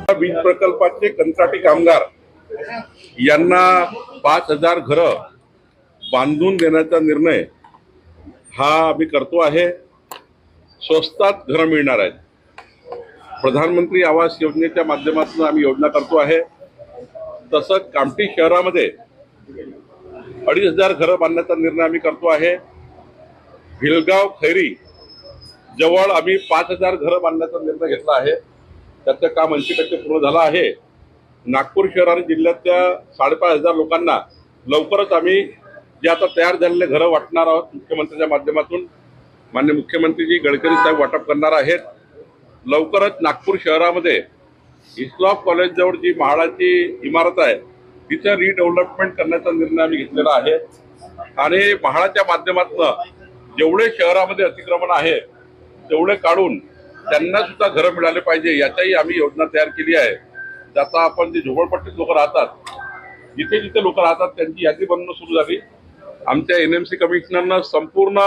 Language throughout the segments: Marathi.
वीज प्रकल्पाचे कंत्राटी कामगार यांना 5,000 घरं बांधून देण्याचा निर्णय हा आम्ही करतो आहे। स्वस्तात घरं मिळणार आहेत। प्रधानमंत्री आवास योजनेच्या माध्यमातून आम्ही योजना करतो आहे। तसंच कामठी शहरामध्ये 2,500 घरं बांधण्याचा निर्णय आम्ही करतो आहे। भिलगाव खैरी जवळ आम्ही 5,000 घरं बांधण्याचा निर्णय घेतला आहे। त्याचं काम 80% पूर्ण झालं आहे। नागपूर शहर आणि जिल्ह्यातल्या 5,500 लोकांना लवकरच आम्ही जे आता तयार झालेले घरं वाटणार आहोत। मुख्यमंत्र्यांच्या माध्यमातून माननीय मुख्यमंत्री गडकरी साहेब वाटप करणार आहेत। लवकरच नागपूर शहरामध्ये इस्लॉफ कॉलेज जवळ जी म्हाडाची इमारत आहे तिचं रिडेव्हलपमेंट करण्याचा निर्णय आम्ही घेतलेला आहे। आणि म्हाडाच्या माध्यमातून जेवढे शहरामध्ये अतिक्रमण आहे तेवढे काढून त्यांना सुद्धा घरं मिळाले पाहिजे याचाही आम्ही योजना तयार केली आहे। आता आपण जे झोपडपट्टीत लोक राहतात, जिथे जिथे लोक राहतात त्यांची यादी बनवणं सुरू झाली। आमच्या एनएमसी कमिशनरनं संपूर्ण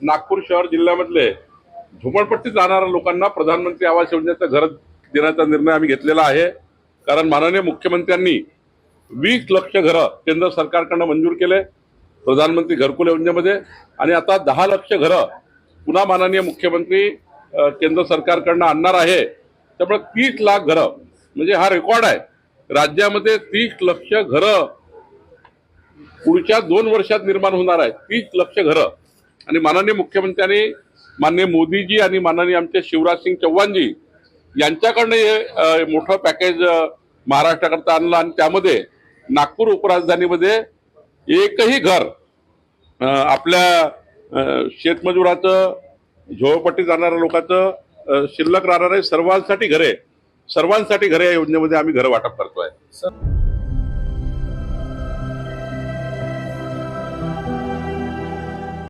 नागपूर शहर जिल्ह्यामधले झोपडपट्टीत राहणाऱ्या लोकांना प्रधानमंत्री आवास योजनेचं घर देण्याचा निर्णय आम्ही घेतलेला आहे। कारण माननीय मुख्यमंत्र्यांनी 20 लाख घरं केंद्र सरकारकडनं मंजूर केले प्रधानमंत्री घरकुल योजनेमध्ये, आणि आता 10 लाख घरं पुन्हा माननीय मुख्यमंत्री केंद्र सरकारकडनं आणणार आहे। त्यामुळे 30 लाख घरं म्हणजे हा रेकॉर्ड आहे। राज्यामध्ये 30 लाख घरं पुढच्या 2 वर्षात निर्माण होणार आहेत। 30 लाख घरं। आणि माननीय मुख्यमंत्र्यांनी माननीय मोदीजी आणि माननीय आमचे शिवराज सिंग चौहानजी यांच्याकडनं हे मोठं पॅकेज महाराष्ट्राकरता आणलं, आणि त्यामध्ये नागपूर उपराजधानीमध्ये एकही घर आपल्या शेतमजुराचं, झोपडपट्टीत राहणाऱ्या लोकांचं शिल्लक राहणार आहे। सर्वांसाठी घरे या योजनेमध्ये आम्ही घरं वाटप करतोय।